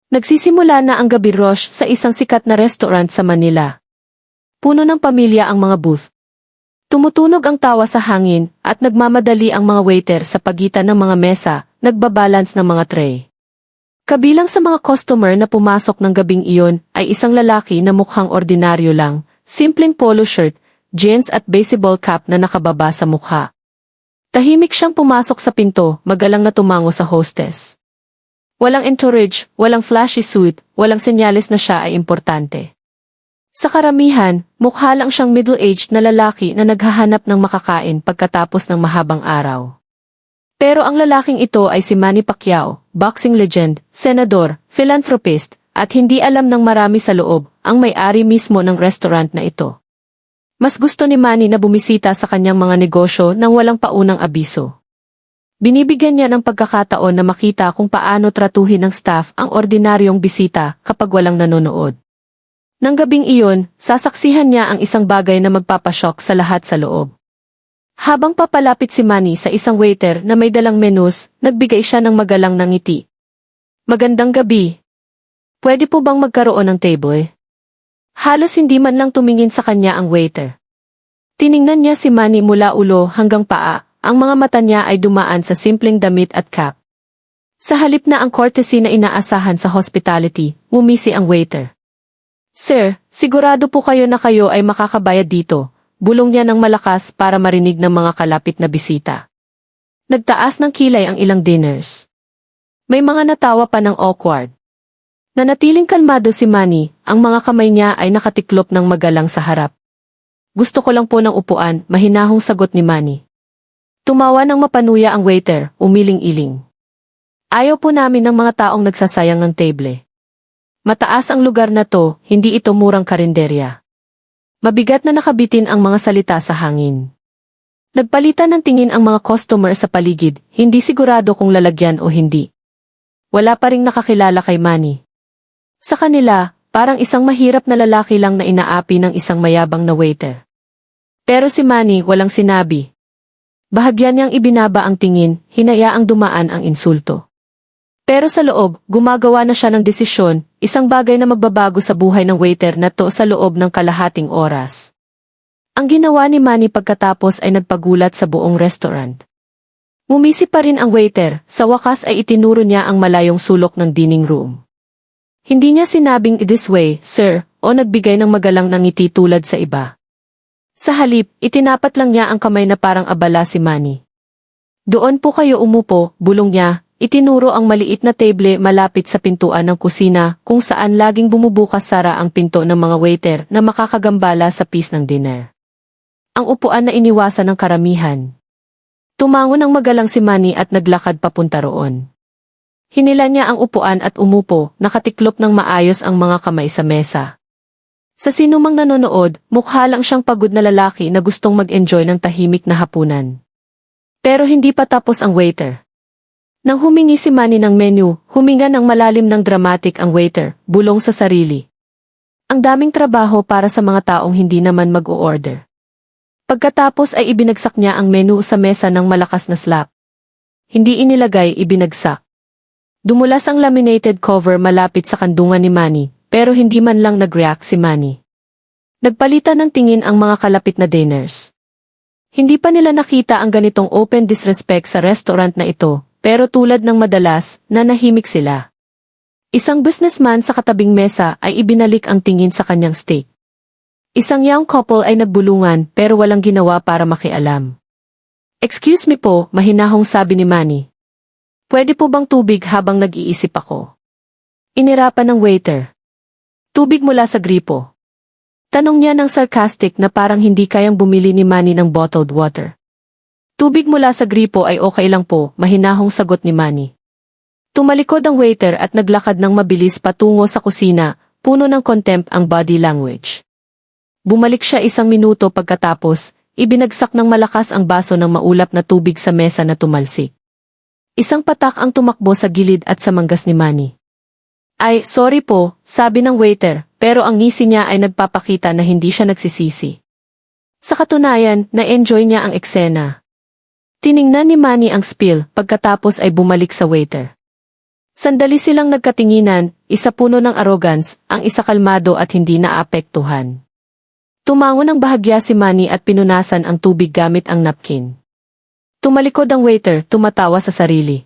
Nagsisimula na ang gabi rush sa isang sikat na restaurant sa Manila. Puno ng pamilya ang mga booth. Tumutunog ang tawa sa hangin at nagmamadali ang mga waiter sa pagitan ng mga mesa, nagbabalance ng mga tray. Kabilang sa mga customer na pumasok ng gabing iyon ay isang lalaki na mukhang ordinaryo lang, simpleng polo shirt, jeans at baseball cap na nakababa sa mukha. Tahimik siyang pumasok sa pinto, magalang na tumango sa hostess. Walang entourage, walang flashy suit, walang senyales na siya ay importante. Sa karamihan, mukha lang siyang middle-aged na lalaki na naghahanap ng makakain pagkatapos ng mahabang araw. Pero ang lalaking ito ay si Manny Pacquiao, boxing legend, senador, philanthropist, at hindi alam ng marami sa loob, ang may-ari mismo ng restaurant na ito. Mas gusto ni Manny na bumisita sa kanyang mga negosyo nang walang paunang abiso. Binibigyan niya ng pagkakataon na makita kung paano tratuhin ng staff ang ordinaryong bisita kapag walang nanonood. Nang gabing iyon, sasaksihan niya ang isang bagay na magpapashock sa lahat sa loob. Habang papalapit si Manny sa isang waiter na may dalang menus, nagbigay siya ng magalang na ngiti. "Magandang gabi. Pwede po bang magkaroon ng table?" Halos hindi man lang tumingin sa kanya ang waiter. Tiningnan niya si Manny mula ulo hanggang paa, ang mga mata niya ay dumaan sa simpleng damit at cap. Sa halip na ang courtesy na inaasahan sa hospitality, ngumisi ang waiter. "Sir, sigurado po kayo na kayo ay makakabayad dito," bulong niya ng malakas para marinig ng mga kalapit na bisita. Nagtaas ng kilay ang ilang diners. May mga natawa pa ng awkward. Nanatiling kalmado si Manny, ang mga kamay niya ay nakatiklop ng magalang sa harap. "Gusto ko lang po ng upuan," mahinahong sagot ni Manny. Tumawa ng mapanuya ang waiter, umiling-iling. "Ayaw po namin ng mga taong nagsasayang ng table. Mataas ang lugar na to, hindi ito murang karinderya." Mabigat na nakabitin ang mga salita sa hangin. Nagpalitan ng tingin ang mga customer sa paligid, hindi sigurado kung lalagyan o hindi. Wala pa ring nakakilala kay Manny. Sa kanila, parang isang mahirap na lalaki lang na inaapi ng isang mayabang na waiter. Pero si Manny walang sinabi. Bahagyan niyang ibinaba ang tingin, hinayaang dumaan ang insulto. Pero sa loob, gumagawa na siya ng desisyon, isang bagay na magbabago sa buhay ng waiter na to sa loob ng kalahating oras. Ang ginawa ni Manny pagkatapos ay nagpagulat sa buong restaurant. Ngumisi pa rin ang waiter, sa wakas ay itinuro niya ang malayong sulok ng dining room. Hindi niya sinabing "this way, sir," o nagbigay ng magalang na ngiti tulad sa iba. Sa halip, itinapat lang niya ang kamay na parang abala si Manny. "Doon po kayo umupo," bulong niya. Itinuro ang maliit na table malapit sa pintuan ng kusina kung saan laging bumubukas-sara ang pinto ng mga waiter na makakagambala sa piece ng dinner. Ang upuan na iniwasan ng karamihan. Tumango ng magalang si Manny at naglakad papunta roon. Hinila niya ang upuan at umupo, nakatiklop ng maayos ang mga kamay sa mesa. Sa sinumang nanonood, mukha lang siyang pagod na lalaki na gustong mag-enjoy ng tahimik na hapunan. Pero hindi pa tapos ang waiter. Nang humingi si Manny ng menu, huminga ng malalim ng dramatic ang waiter, bulong sa sarili. Ang daming trabaho para sa mga taong hindi naman mag-o-order. Pagkatapos ay ibinagsak niya ang menu sa mesa ng malakas na slap. Hindi inilagay, ibinagsak. Dumulas ang laminated cover malapit sa kandungan ni Manny, pero hindi man lang nag-react si Manny. Nagpalitan ng tingin ang mga kalapit na diners. Hindi pa nila nakita ang ganitong open disrespect sa restaurant na ito. Pero tulad ng madalas, nanahimik sila. Isang businessman sa katabing mesa ay ibinalik ang tingin sa kanyang steak. Isang young couple ay nagbulungan pero walang ginawa para makialam. "Excuse me po," mahinahong sabi ni Manny. "Pwede po bang tubig habang nag-iisip ako?" Inirapan ng waiter. "Tubig mula sa gripo." Tanong niya ng sarcastic na parang hindi kayang bumili ni Manny ng bottled water. "Tubig mula sa gripo ay okay lang po," mahinahong sagot ni Manny. Tumalikod ang waiter at naglakad ng mabilis patungo sa kusina, puno ng contempt ang body language. Bumalik siya 1 minuto pagkatapos, ibinagsak ng malakas ang baso ng maulap na tubig sa mesa na tumalsik. Isang patak ang tumakbo sa gilid at sa manggas ni Manny. "Ay, sorry po," sabi ng waiter, pero ang ngisi niya ay nagpapakita na hindi siya nagsisisi. Sa katunayan, na-enjoy niya ang eksena. Tiningnan ni Manny ang spill, pagkatapos ay bumalik sa waiter. Sandali silang nagkatinginan, isa puno ng arrogance, ang isa kalmado at hindi naapektuhan. Tumango ng bahagya si Manny at pinunasan ang tubig gamit ang napkin. Tumalikod ang waiter, tumatawa sa sarili.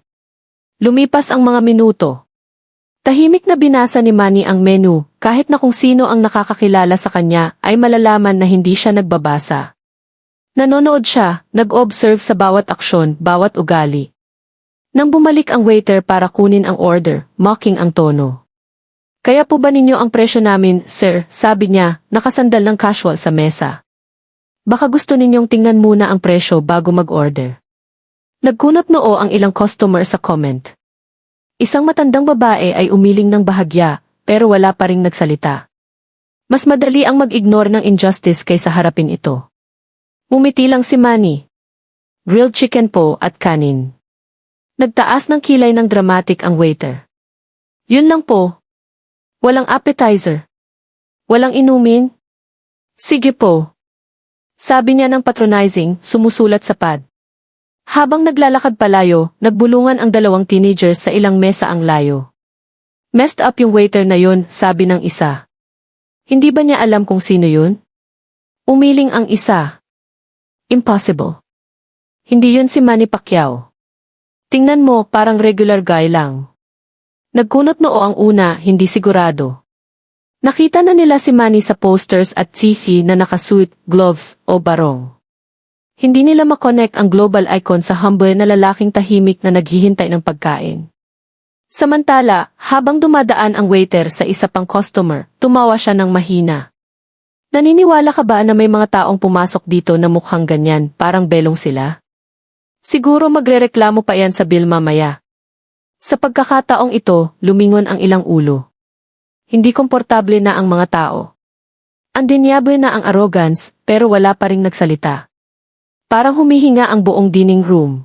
Lumipas ang mga minuto. Tahimik na binasa ni Manny ang menu, kahit na kung sino ang nakakakilala sa kanya ay malalaman na hindi siya nagbabasa. Nanonood siya, nag-observe sa bawat aksyon, bawat ugali. Nang bumalik ang waiter para kunin ang order, mocking ang tono. Kaya po ba ninyo ang presyo namin, sir? Sabi niya, nakasandal ng casual sa mesa. Baka gusto ninyong tingnan muna ang presyo bago mag-order. Nagkunot noo ang ilang customer sa comment. Isang matandang babae ay umiling ng bahagya, pero wala pa ring nagsalita. Mas madali ang mag-ignore ng injustice kaysa harapin ito. Umiti lang si Manny. Grilled chicken po at kanin. Nagtaas ng kilay ng dramatic ang waiter. Yun lang po. Walang appetizer. Walang inumin. Sige po. Sabi niya ng patronizing, sumusulat sa pad. Habang naglalakad palayo, nagbulungan ang dalawang teenagers sa ilang mesa ang layo. Messed up yung waiter na yun, sabi ng isa. Hindi ba niya alam kung sino yun? Umiling ang isa. Impossible. Hindi yun si Manny Pacquiao. Tingnan mo, parang regular guy lang. Nagkunot noo ang una, hindi sigurado. Nakita na nila si Manny sa posters at TV na nakasuit, gloves, o barong. Hindi nila makonect ang global icon sa humble na lalaking tahimik na naghihintay ng pagkain. Samantala, habang dumadaan ang waiter sa isa pang customer, tumawa siya ng mahina. Naniniwala ka ba na may mga taong pumasok dito na mukhang ganyan, parang belong sila? Siguro magrereklamo pa yan sa bill mamaya. Sa pagkakataong ito, lumingon ang ilang ulo. Hindi komportable na ang mga tao. Andinyable na ang arrogance, pero wala pa ring nagsalita. Parang humihinga ang buong dining room.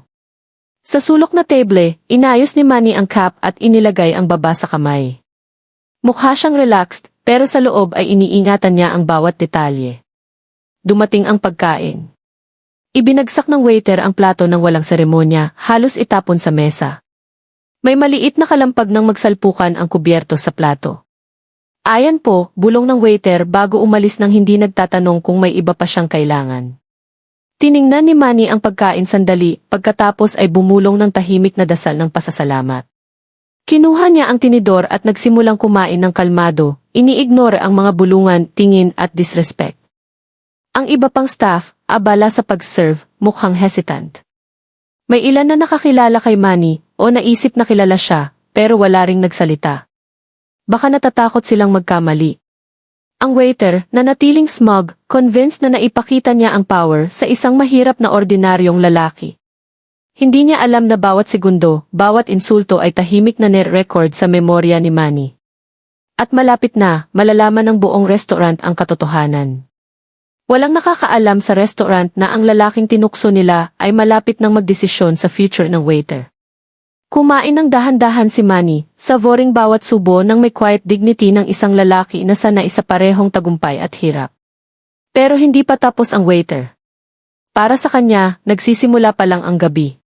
Sa sulok na table, inayos ni Manny ang cap at inilagay ang baba sa kamay. Mukha siyang relaxed, pero sa loob ay iniingatan niya ang bawat detalye. Dumating ang pagkain. Ibinagsak ng waiter ang plato ng walang seremonya, halos itapon sa mesa. May maliit na kalampag ng magsalpukan ang kubyerto sa plato. Ayan po, bulong ng waiter bago umalis nang hindi nagtatanong kung may iba pa siyang kailangan. Tiningnan ni Manny ang pagkain sandali, pagkatapos ay bumulong ng tahimik na dasal ng pasasalamat. Kinuha niya ang tinidor at nagsimulang kumain ng kalmado, iniignore ang mga bulungan, tingin at disrespect. Ang iba pang staff, abala sa pag-serve, mukhang hesitant. May ilan na nakakilala kay Manny, o naisip na kilala siya, pero wala ring nagsalita. Baka natatakot silang magkamali. Ang waiter, na natiling smug, convinced na naipakita niya ang power sa isang mahirap na ordinaryong lalaki. Hindi niya alam na bawat segundo, bawat insulto ay tahimik na nire-record sa memorya ni Manny. At malapit na, malalaman ng buong restaurant ang katotohanan. Walang nakakaalam sa restaurant na ang lalaking tinukso nila ay malapit ng magdesisyon sa future ng waiter. Kumain ng dahan-dahan si Manny, savoring bawat subo ng may quiet dignity ng isang lalaki na sanay sa parehong tagumpay at hirap. Pero hindi pa tapos ang waiter. Para sa kanya, nagsisimula pa lang ang gabi.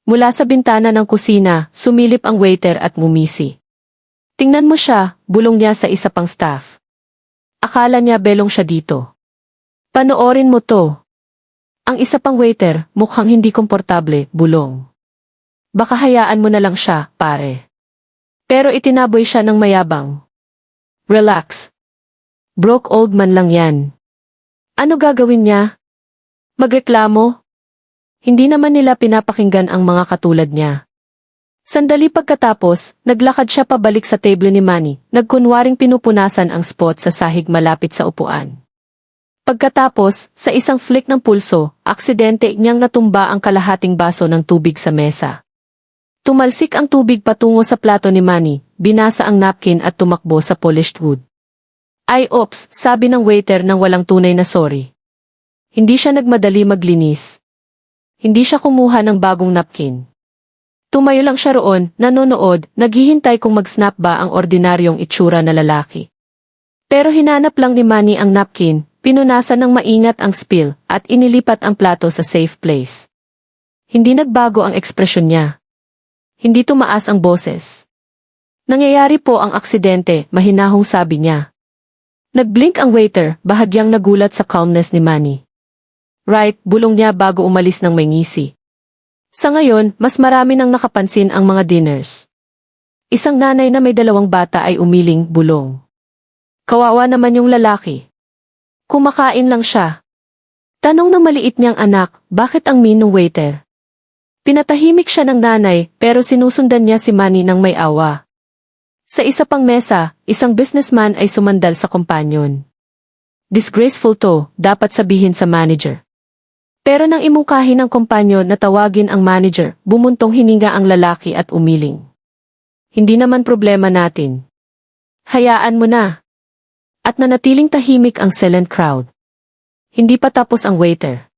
Mula sa bintana ng kusina, sumilip ang waiter at ngumisi. Tingnan mo siya, bulong niya sa isa pang staff. Akala niya belong siya dito. Panoorin mo to. Ang isa pang waiter, mukhang hindi komportable, bulong. Baka hayaan mo na lang siya, pare. Pero itinaboy siya ng mayabang. Relax. Broke old man lang yan. Ano gagawin niya? Magreklamo? Hindi naman nila pinapakinggan ang mga katulad niya. Sandali pagkatapos, naglakad siya pabalik sa table ni Manny, nagkunwaring pinupunasan ang spot sa sahig malapit sa upuan. Pagkatapos, sa isang flick ng pulso, aksidente niyang natumba ang kalahating baso ng tubig sa mesa. Tumalsik ang tubig patungo sa plato ni Manny, binasa ang napkin at tumakbo sa polished wood. Ay ops, sabi ng waiter nang walang tunay na sorry. Hindi siya nagmadali maglinis. Hindi siya kumuha ng bagong napkin. Tumayo lang siya roon, nanonood, naghihintay kung mag-snap ba ang ordinaryong itsura na lalaki. Pero hinanap lang ni Manny ang napkin, pinunasan ng maingat ang spill, at inilipat ang plato sa safe place. Hindi nagbago ang ekspresyon niya. Hindi tumaas ang boses. Nangyayari po ang aksidente, mahinahong sabi niya. Nagblink ang waiter, bahagyang nagulat sa calmness ni Manny. Right, bulong niya bago umalis ng may ngisi. Sa ngayon, mas marami nang nakapansin ang mga dinners. Isang nanay na may 2 bata ay umiling, bulong. Kawawa naman yung lalaki. Kumakain lang siya. Tanong ng maliit niyang anak, bakit ang mean ng waiter? Pinatahimik siya ng nanay, pero sinusundan niya si Manny ng may awa. Sa isa pang mesa, isang businessman ay sumandal sa kompanyon. Disgraceful to, dapat sabihin sa manager. Pero nang imungkahi ng kompanyon na tawagin ang manager, bumuntong hininga ang lalaki at umiling. Hindi naman problema natin. Hayaan mo na. At nanatiling tahimik ang silent crowd. Hindi pa tapos ang waiter.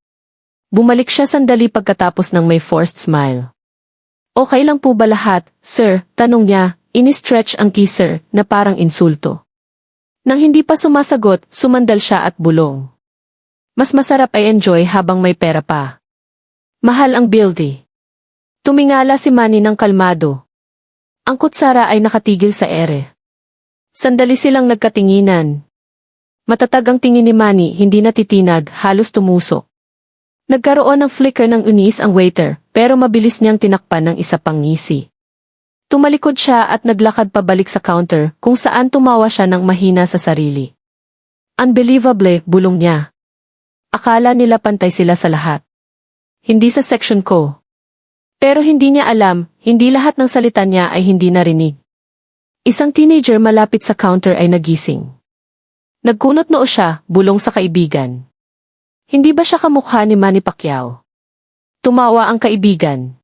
Bumalik siya sandali pagkatapos ng may forced smile. Okay lang po ba lahat, sir? Tanong niya. Ini-stretch ang kisser na parang insulto. Nang hindi pa sumasagot, sumandal siya at bulong. Mas masarap ay enjoy habang may pera pa. Mahal ang buildie. Tumingala si Manny ng kalmado. Ang kutsara ay nakatigil sa ere. Sandali silang nagkatinginan. Matatag ang tingin ni Manny, hindi natitinag, halos tumusok. Nagkaroon ng flicker ng unis ang waiter, pero mabilis niyang tinakpan ng isa pang ngisi. Tumalikod siya at naglakad pabalik sa counter kung saan tumawa siya ng mahina sa sarili. Unbelievable, bulong niya. Akala nila pantay sila sa lahat. Hindi sa section ko. Pero hindi niya alam, hindi lahat ng salita niya ay hindi narinig. Isang teenager malapit sa counter ay nagising. Nagkunot noo siya, bulong sa kaibigan. Hindi ba siya kamukha ni Manny Pacquiao? Tumawa ang kaibigan.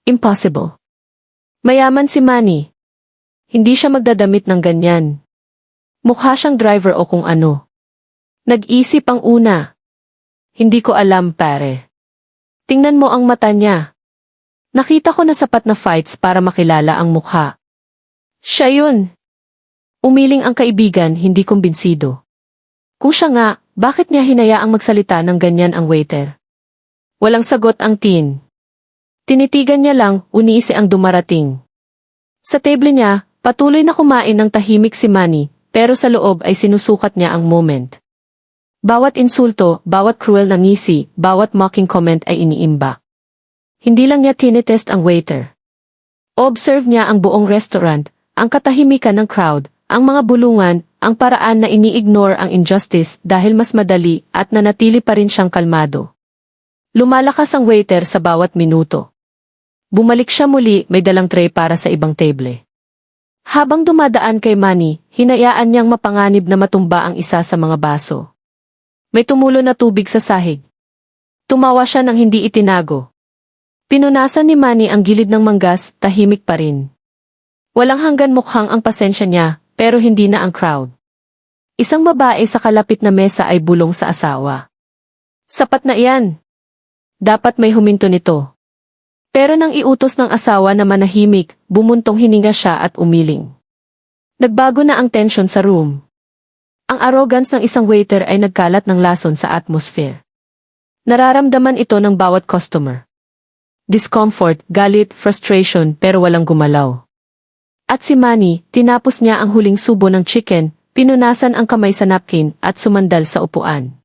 Impossible. Mayaman si Manny. Hindi siya magdadamit ng ganyan. Mukha siyang driver o kung ano. Nag-isip ang una. Hindi ko alam, pare. Tingnan mo ang mata niya. Nakita ko na sapat na fights para makilala ang mukha. Siya yun. Umiling ang kaibigan, hindi kumbinsido. Kung siya nga, bakit niya hinayaang magsalita ng ganyan ang waiter? Walang sagot ang teen. Tinitigan niya lang, uniisi ang dumarating. Sa table niya, patuloy na kumain ng tahimik si Manny, pero sa loob ay sinusukat niya ang moment. Bawat insulto, bawat cruel na ngisi, bawat mocking comment ay iniimbak. Hindi lang niya tinetest ang waiter. Observe niya ang buong restaurant, ang katahimikan ng crowd, ang mga bulungan, ang paraan na ini-ignore ang injustice dahil mas madali at nanatili pa rin siyang kalmado. Lumalakas ang waiter sa bawat minuto. Bumalik siya muli, may dalang tray para sa ibang table. Habang dumadaan kay Manny, hinayaan niyang mapanganib na matumba ang isa sa mga baso. May tumulo na tubig sa sahig. Tumawa siya nang hindi itinago. Pinunasan ni Manny ang gilid ng manggas, tahimik pa rin. Walang hanggan mukhang ang pasensya niya, pero hindi na ang crowd. Isang babae sa kalapit na mesa ay bulong sa asawa. Sapat na iyan. Dapat may huminto nito. Pero nang iutos ng asawa na manahimik, bumuntong hininga siya at umiling. Nagbago na ang tension sa room. Ang arrogance ng isang waiter ay nagkalat ng lason sa atmosphere. Nararamdaman ito ng bawat customer. Discomfort, galit, frustration, pero walang gumalaw. At si Manny, tinapos niya ang huling subo ng chicken, pinunasan ang kamay sa napkin at sumandal sa upuan.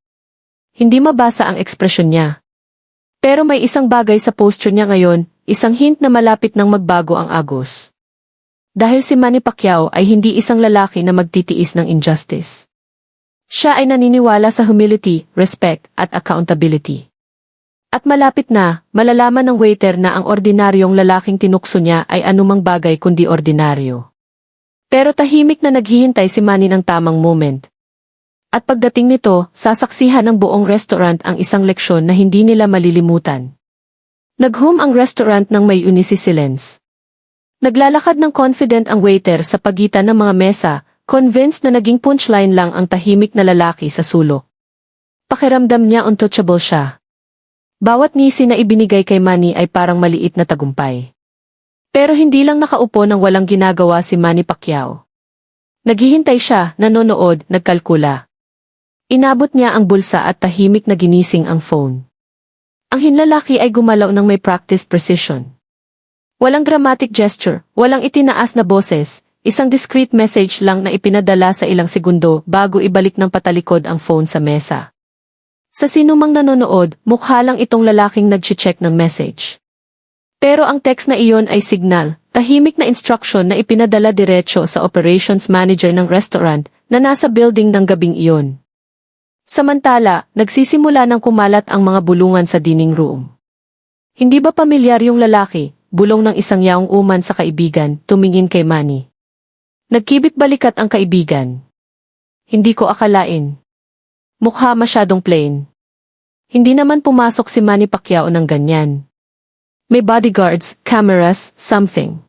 Hindi mabasa ang ekspresyon niya. Pero may isang bagay sa posture niya ngayon, isang hint na malapit nang magbago ang agos. Dahil si Manny Pacquiao ay hindi isang lalaki na magtitiis ng injustice. Siya ay naniniwala sa humility, respect, at accountability. At malapit na, malalaman ng waiter na ang ordinaryong lalaking tinukso niya ay anumang bagay kundi ordinaryo. Pero tahimik na naghihintay si Manny ng tamang moment. At pagdating nito, sasaksihan ng buong restaurant ang isang leksyon na hindi nila malilimutan. Naghum ang restaurant ng may unisi silence. Naglalakad ng confident ang waiter sa pagitan ng mga mesa, convinced na naging punchline lang ang tahimik na lalaki sa sulok. Pakiramdam niya untouchable siya. Bawat ngisi na ibinigay kay Manny ay parang maliit na tagumpay. Pero hindi lang nakaupo nang walang ginagawa si Manny Pacquiao. Naghihintay siya, nanonood, nagkalkula. Inabot niya ang bulsa at tahimik na ginising ang phone. Ang hinlalaki ay gumalaw ng may practiced precision. Walang dramatic gesture, walang itinaas na boses, isang discreet message lang na ipinadala sa ilang segundo bago ibalik ng patalikod ang phone sa mesa. Sa sinumang nanonood, mukha lang itong lalaking nag-check ng message. Pero ang text na iyon ay signal, tahimik na instruction na ipinadala diretso sa operations manager ng restaurant na nasa building ng gabing iyon. Samantala, nagsisimula ng kumalat ang mga bulungan sa dining room. Hindi ba pamilyar yung lalaki, bulong ng isang yaong uman sa kaibigan, tumingin kay Manny. Nagkibit balikat ang kaibigan. Hindi ko akalain. Mukha masyadong plain. Hindi naman pumasok si Manny Pacquiao ng ganyan. May bodyguards, cameras, something.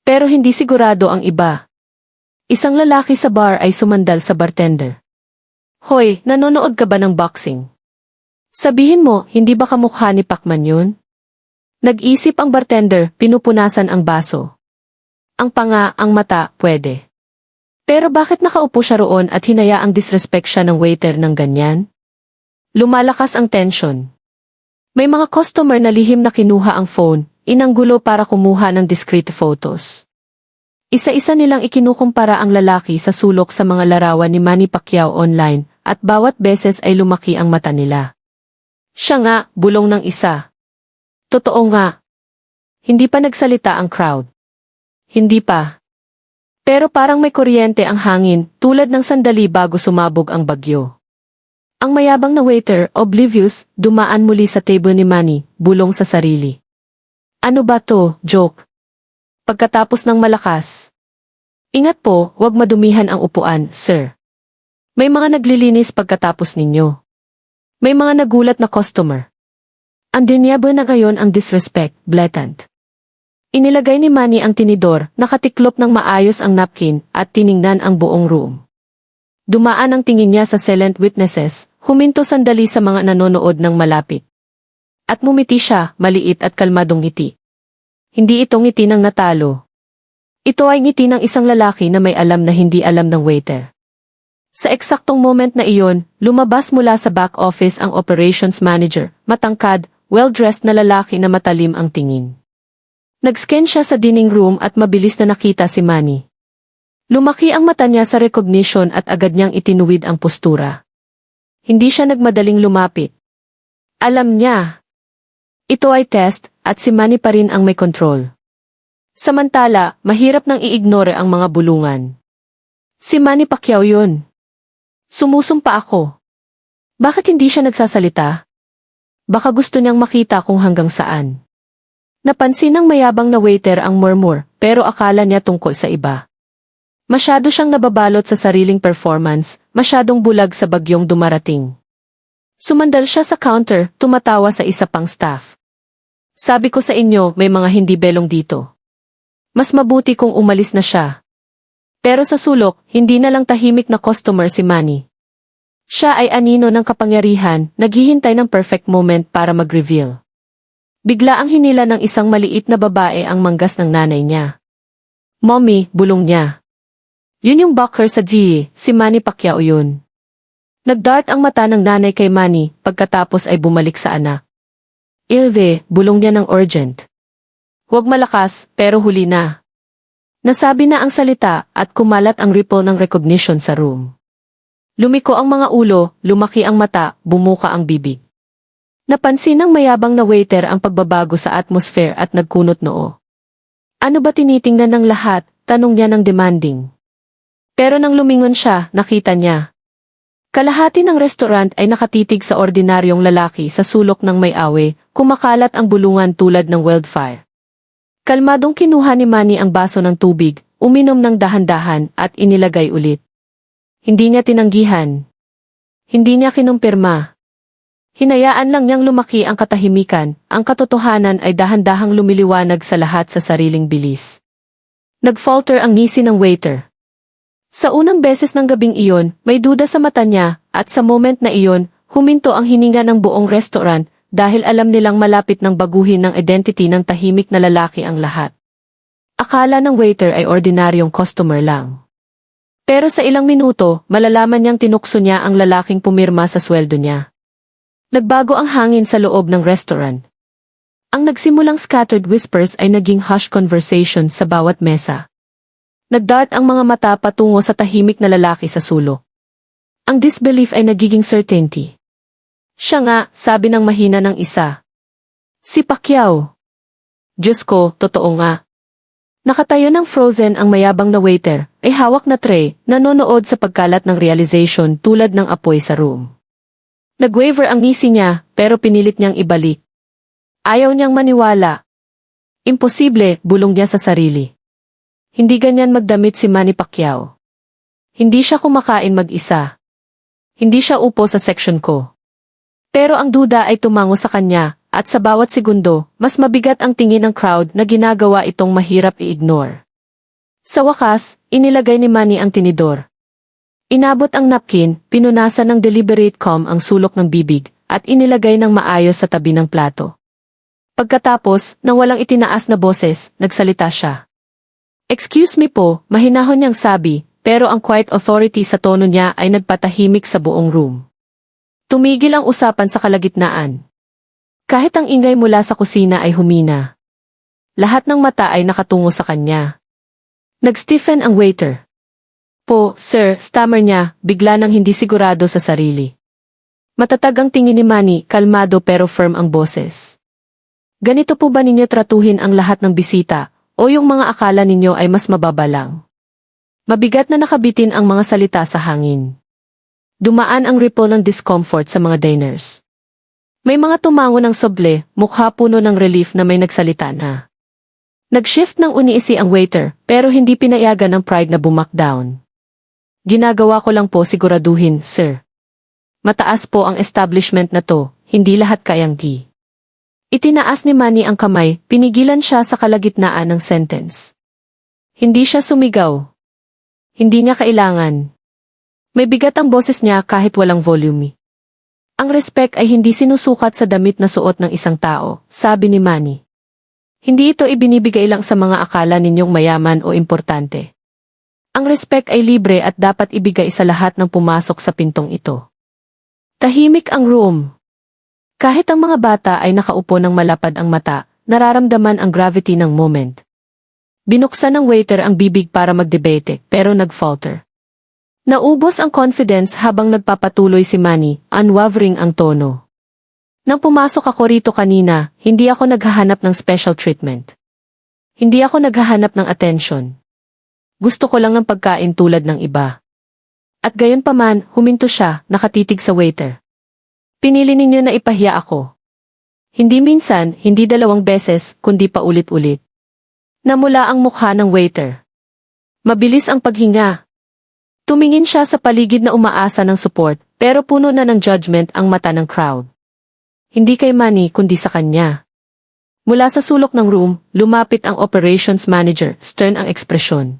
Pero hindi sigurado ang iba. Isang lalaki sa bar ay sumandal sa bartender. Hoy, nanonood ka ba ng boxing? Sabihin mo, hindi ba kamukha ni Pacman yun? Nag-isip ang bartender, pinupunasan ang baso. Ang panga, ang mata, pwede. Pero bakit nakaupo siya roon at hinayaang disrespect siya ng waiter ng ganyan? Lumalakas ang tension. May mga customer na lihim na kinuha ang phone, inanggulo para kumuha ng discreet photos. Isa-isa nilang ikinukumpara ang lalaki sa sulok sa mga larawan ni Manny Pacquiao online, at bawat beses ay lumaki ang mata nila. Siya nga, bulong ng isa. Totoo nga. Hindi pa nagsalita ang crowd. Hindi pa. Pero parang may kuryente ang hangin, tulad ng sandali bago sumabog ang bagyo. Ang mayabang na waiter, oblivious, dumaan muli sa table ni Manny, bulong sa sarili. Ano ba to, joke? Pagkatapos ng malakas. Ingat po, huwag madumihan ang upuan, sir. May mga naglilinis pagkatapos ninyo. May mga nagulat na customer. Ang dinyabo na ngayon ang disrespect, blatant. Inilagay ni Manny ang tinidor, nakatiklop ng maayos ang napkin, at tiningnan ang buong room. Dumaan ang tingin niya sa silent witnesses, huminto sandali sa mga nanonood ng malapit. At mumiti siya, maliit at kalmadong ngiti. Hindi ito ngiti ng natalo. Ito ay ngiti ng isang lalaki na may alam na hindi alam ng waiter. Sa eksaktong moment na iyon, lumabas mula sa back office ang operations manager, matangkad, well-dressed na lalaki na matalim ang tingin. Nag-scan siya sa dining room at mabilis na nakita si Manny. Lumaki ang mata niya sa recognition at agad niyang itinuwid ang postura. Hindi siya nagmadaling lumapit. Alam niya. Ito ay test, at si Manny pa rin ang may control. Samantala, mahirap nang i-ignore ang mga bulungan. Si Manny Pacquiao yun. Sumusumpa ako. Bakit hindi siya nagsasalita? Baka gusto niyang makita kung hanggang saan. Napansin ng mayabang na waiter ang murmur, pero akala niya tungkol sa iba. Masyado siyang nababalot sa sariling performance, masyadong bulag sa bagyong dumarating. Sumandal siya sa counter, tumatawa sa isa pang staff. Sabi ko sa inyo, may mga hindi belong dito. Mas mabuti kung umalis na siya. Pero sa sulok, hindi na lang tahimik na customer si Manny. Siya ay anino ng kapangyarihan, naghihintay ng perfect moment para mag-reveal. Bigla ang hinila ng isang maliit na babae ang manggas ng nanay niya. Mommy, bulong niya. Yun yung boxer sa GE, si Manny Pacquiao yun. Nagdart ang mata ng nanay kay Manny, pagkatapos ay bumalik sa anak. Ilve, bulong niya ng urgent. Huwag malakas, pero huli na. Nasabi na ang salita at kumalat ang ripple ng recognition sa room. Lumiko ang mga ulo, lumaki ang mata, bumuka ang bibig. Napansin ng mayabang na waiter ang pagbabago sa atmosphere at nagkunot noo. Ano ba tinitingnan ng lahat? Tanong niya ng demanding. Pero nang lumingon siya, nakita niya. Kalahati ng restaurant ay nakatitig sa ordinaryong lalaki sa sulok ng may-awe, kumakalat ang bulungan tulad ng wildfire. Kalmadong kinuha ni Manny ang baso ng tubig, uminom ng dahan-dahan at inilagay ulit. Hindi niya tinanggihan. Hindi niya kinumpirma. Hinayaan lang niyang lumaki ang katahimikan, ang katotohanan ay dahan-dahang lumiliwanag sa lahat sa sariling bilis. Nag-falter ang ngisi ng waiter. Sa unang beses ng gabing iyon, may duda sa mata niya, at sa moment na iyon, huminto ang hininga ng buong restaurant, dahil alam nilang malapit ng baguhin ng identity ng tahimik na lalaki ang lahat. Akala ng waiter ay ordinaryong customer lang. Pero sa ilang minuto, malalaman niyang tinukso niya ang lalaking pumirma sa sweldo niya. Nagbago ang hangin sa loob ng restaurant. Ang nagsimulang scattered whispers ay naging hushed conversation sa bawat mesa. Nagdart ang mga mata patungo sa tahimik na lalaki sa sulok. Ang disbelief ay nagiging certainty. Siya nga, sabi ng mahina ng isa. Si Pacquiao. Diyos ko, totoo nga. Nakatayo ng frozen ang mayabang na waiter, ay hawak na tray, nanonood sa pagkalat ng realization tulad ng apoy sa room. Nag-waver ang ngisi niya, pero pinilit niyang ibalik. Ayaw niyang maniwala. Imposible, bulong niya sa sarili. Hindi ganyan magdamit si Manny Pacquiao. Hindi siya kumakain mag-isa. Hindi siya upo sa section ko. Pero ang duda ay tumango sa kanya, at sa bawat segundo, mas mabigat ang tingin ng crowd na ginagawa itong mahirap i-ignore. Sa wakas, inilagay ni Manny ang tinidor. Inabot ang napkin, pinunasan ng deliberate calm ang sulok ng bibig, at inilagay ng maayos sa tabi ng plato. Pagkatapos, nang walang itinaas na boses, nagsalita siya. Excuse me po, mahinahon niyang sabi, pero ang quiet authority sa tono niya ay nagpatahimik sa buong room. Tumigil ang usapan sa kalagitnaan. Kahit ang ingay mula sa kusina ay humina. Lahat ng mata ay nakatungo sa kanya. Nag-stiffen ang waiter. Po, sir, stammer niya, bigla nang hindi sigurado sa sarili. Matatag ang tingin ni Manny, kalmado pero firm ang boses. Ganito po ba ninyo tratuhin ang lahat ng bisita, o yung mga akala ninyo ay mas mababa lang? Mabigat na nakabitin ang mga salita sa hangin. Dumaan ang ripple ng discomfort sa mga diners. May mga tumango ng soble, mukha puno ng relief na may nagsalita na. Nag-shift ng uniisi ang waiter, pero hindi pinayagan ng pride na bumak down. Ginagawa ko lang po siguraduhin, sir. Mataas po ang establishment na to, hindi lahat kayang di. Itinaas ni Manny ang kamay, pinigilan siya sa kalagitnaan ng sentence. Hindi siya sumigaw. Hindi niya kailangan. May bigat ang boses niya kahit walang volume. Ang respect ay hindi sinusukat sa damit na suot ng isang tao, sabi ni Manny. Hindi ito ibinibigay lang sa mga akala ninyong mayaman o importante. Ang respect ay libre at dapat ibigay sa lahat ng pumasok sa pintong ito. Tahimik ang room. Kahit ang mga bata ay nakaupo ng malapad ang mata, nararamdaman ang gravity ng moment. Binuksan ng waiter ang bibig para magdebate, pero nag-falter. Naubos ang confidence habang nagpapatuloy si Manny, unwavering ang tono. Nang pumasok ako rito kanina, hindi ako naghahanap ng special treatment. Hindi ako naghahanap ng attention. Gusto ko lang ng pagkain tulad ng iba. At gayon pa man, huminto siya, nakatitig sa waiter. Pinili ninyo na ipahiya ako. Hindi minsan, hindi 2 beses, kundi pa ulit-ulit. Namula ang mukha ng waiter. Mabilis ang paghinga. Tumingin siya sa paligid na umaasa ng support, pero puno na ng judgment ang mata ng crowd. Hindi kay Manny kundi sa kanya. Mula sa sulok ng room, lumapit ang operations manager, stern ang ekspresyon.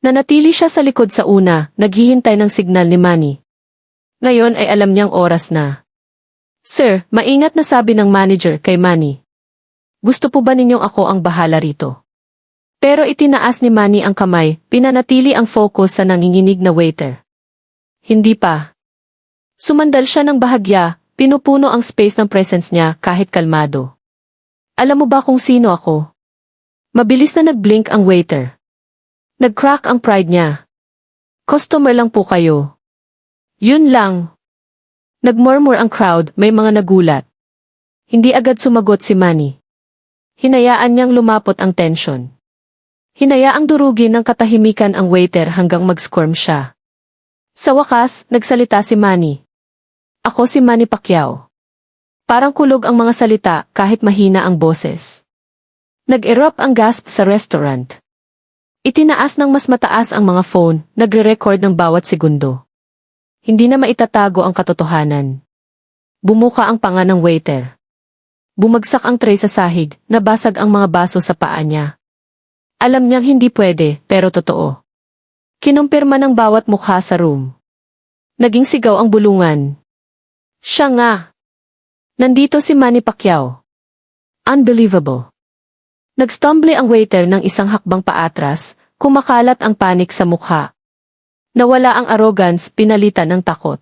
Nanatili siya sa likod sa una, naghihintay ng signal ni Manny. Ngayon ay alam niyang oras na. Sir, maingat na sabi ng manager kay Manny. Gusto po ba ninyong ako ang bahala rito? Pero itinaas ni Manny ang kamay, pinanatili ang focus sa nanginginig na waiter. Hindi pa. Sumandal siya ng bahagya, pinupuno ang space ng presence niya kahit kalmado. Alam mo ba kung sino ako? Mabilis na nag-blink ang waiter. Nag-crack ang pride niya. Customer lang po kayo. Yun lang. Nagmurmur ang crowd, may mga nagulat. Hindi agad sumagot si Manny. Hinayaan niyang lumapot ang tension. Hinayaang durugin ng katahimikan ang waiter hanggang mag-squirm siya. Sa wakas, nagsalita si Manny. Ako si Manny Pacquiao. Parang kulog ang mga salita kahit mahina ang boses. Nag-erupt ang gasp sa restaurant. Itinaas ng mas mataas ang mga phone, nagre-record ng bawat segundo. Hindi na maitatago ang katotohanan. Bumuka ang panga ng waiter. Bumagsak ang tray sa sahig, nabasag ang mga baso sa paa niya. Alam niyang hindi pwede, pero totoo. Kinumpirma ng bawat mukha sa room. Naging sigaw ang bulungan. Siya nga. Nandito si Manny Pacquiao. Unbelievable. Nagstumble ang waiter ng isang hakbang paatras, kumakalat ang panik sa mukha. Nawala ang arrogance, pinalitan ng takot.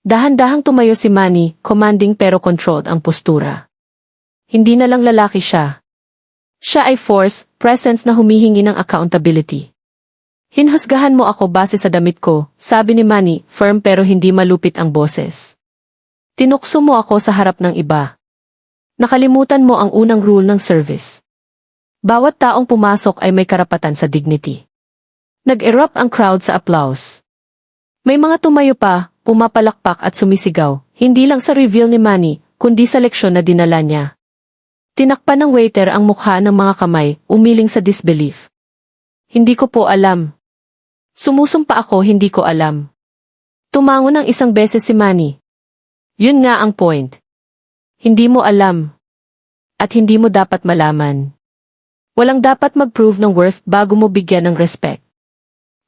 Dahan-dahang tumayo si Manny, commanding pero controlled ang postura. Hindi na lang lalaki siya. Siya ay force, presence na humihingi ng accountability. Hinhusgahan mo ako base sa damit ko, sabi ni Manny, firm pero hindi malupit ang boses. Tinukso mo ako sa harap ng iba. Nakalimutan mo ang unang rule ng service. Bawat taong pumasok ay may karapatan sa dignity. Nag-erupt ang crowd sa applause. May mga tumayo pa, pumapalakpak at sumisigaw, hindi lang sa reveal ni Manny, kundi sa leksyon na dinala niya. Tinakpan ng waiter ang mukha ng mga kamay, umiling sa disbelief. Hindi ko po alam. Sumusumpa ako, hindi ko alam. Tumango ng isang beses si Manny. Yun nga ang point. Hindi mo alam. At hindi mo dapat malaman. Walang dapat mag-prove ng worth bago mo bigyan ng respect.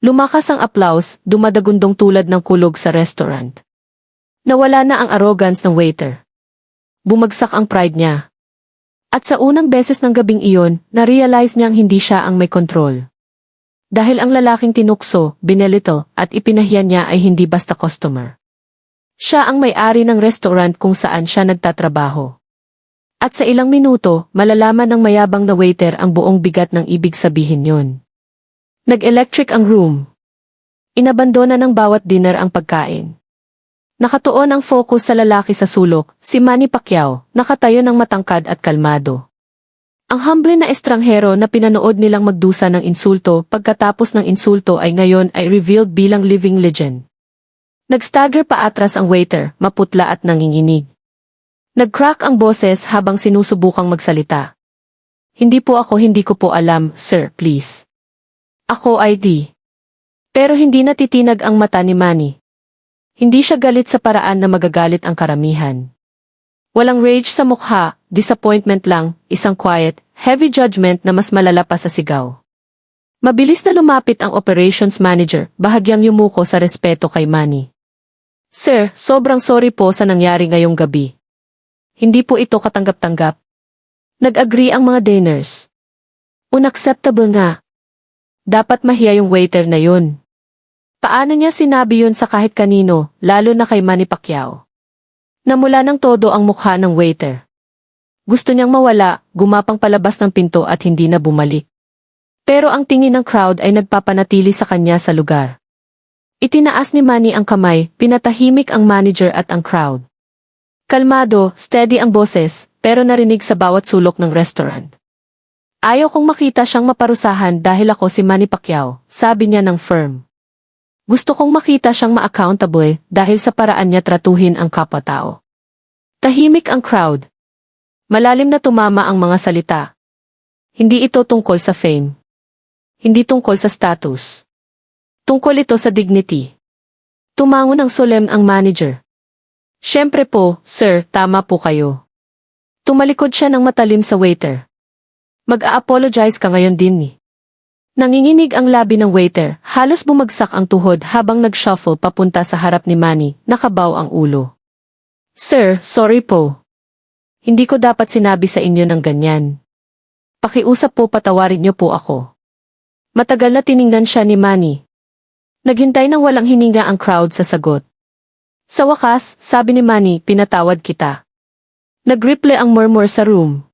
Lumakas ang applause, dumadagundong tulad ng kulog sa restaurant. Nawala na ang arrogance ng waiter. Bumagsak ang pride niya. At sa unang beses ng gabing iyon, na-realize niyang hindi siya ang may control. Dahil ang lalaking tinukso, binelito, at ipinahiya niya ay hindi basta customer. Siya ang may-ari ng restaurant kung saan siya nagtatrabaho. At sa ilang minuto, malalaman ng mayabang na waiter ang buong bigat ng ibig sabihin yun. Nag-electric ang room. Inabandona ng bawat dinner ang pagkain. Nakatuon ang focus sa lalaki sa sulok, si Manny Pacquiao, nakatayo ng matangkad at kalmado. Ang humble na estranghero na pinanood nilang magdusa ng insulto pagkatapos ng insulto ay ngayon ay revealed bilang living legend. Nag-stagger pa atras ang waiter, maputla at nanginginig. Nag-crack ang boses habang sinusubukang magsalita. Hindi ko po alam, sir, please. Ako ay di. Pero hindi natitinag ang mata ni Manny. Hindi siya galit sa paraan na magagalit ang karamihan. Walang rage sa mukha, disappointment lang, isang quiet, heavy judgment na mas malala pa sa sigaw. Mabilis na lumapit ang operations manager, bahagyang yumuko sa respeto kay Manny. Sir, sobrang sorry po sa nangyari ngayong gabi. Hindi po ito katanggap-tanggap. Nag-agree ang mga diners. Unacceptable nga. Dapat mahiya yung waiter na yun. Paano niya sinabi yun sa kahit kanino, lalo na kay Manny Pacquiao? Namula ng todo ang mukha ng waiter. Gusto niyang mawala, gumapang palabas ng pinto at hindi na bumalik. Pero ang tingin ng crowd ay nagpapanatili sa kanya sa lugar. Itinaas ni Manny ang kamay, pinatahimik ang manager at ang crowd. Kalmado, steady ang boses, pero narinig sa bawat sulok ng restaurant. Ayaw kong makita siyang maparusahan dahil ako si Manny Pacquiao, sabi niya ng firm. Gusto kong makita siyang ma-accountable dahil sa paraan niya tratuhin ang kapwa-tao. Tahimik ang crowd. Malalim na tumama ang mga salita. Hindi ito tungkol sa fame. Hindi tungkol sa status. Tungkol ito sa dignity. Tumango ng solemn ang manager. Siyempre po, sir, tama po kayo. Tumalikod siya ng matalim sa waiter. Mag-a-apologize ka ngayon din ni. Nanginginig ang labi ng waiter, halos bumagsak ang tuhod habang nag-shuffle papunta sa harap ni Manny, nakabaw ang ulo. Sir, sorry po. Hindi ko dapat sinabi sa inyo ng ganyan. Pakiusap po, patawarin niyo po ako. Matagal na tiningnan siya ni Manny. Naghintay ng walang hininga ang crowd sa sagot. Sa wakas, sabi ni Manny, pinatawad kita. Nag-replay ang murmur sa room.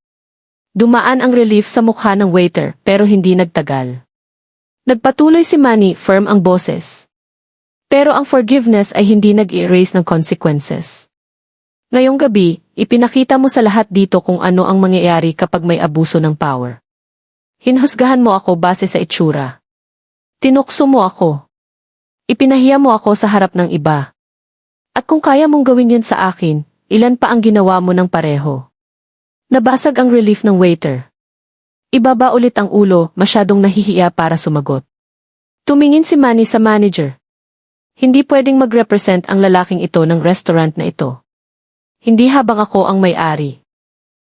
Dumaan ang relief sa mukha ng waiter pero hindi nagtagal. Nagpatuloy si Manny, firm ang boses. Pero ang forgiveness ay hindi nag-erase ng consequences. Ngayong gabi, ipinakita mo sa lahat dito kung ano ang mangyayari kapag may abuso ng power. Hinhusgahan mo ako base sa itsura. Tinukso mo ako. Ipinahiya mo ako sa harap ng iba. At kung kaya mong gawin yun sa akin, ilan pa ang ginawa mo ng pareho? Nabasag ang relief ng waiter. Ibaba ulit ang ulo, masyadong nahihiya para sumagot. Tumingin si Manny sa manager. Hindi pwedeng mag-represent ang lalaking ito ng restaurant na ito. Hindi habang ako ang may-ari.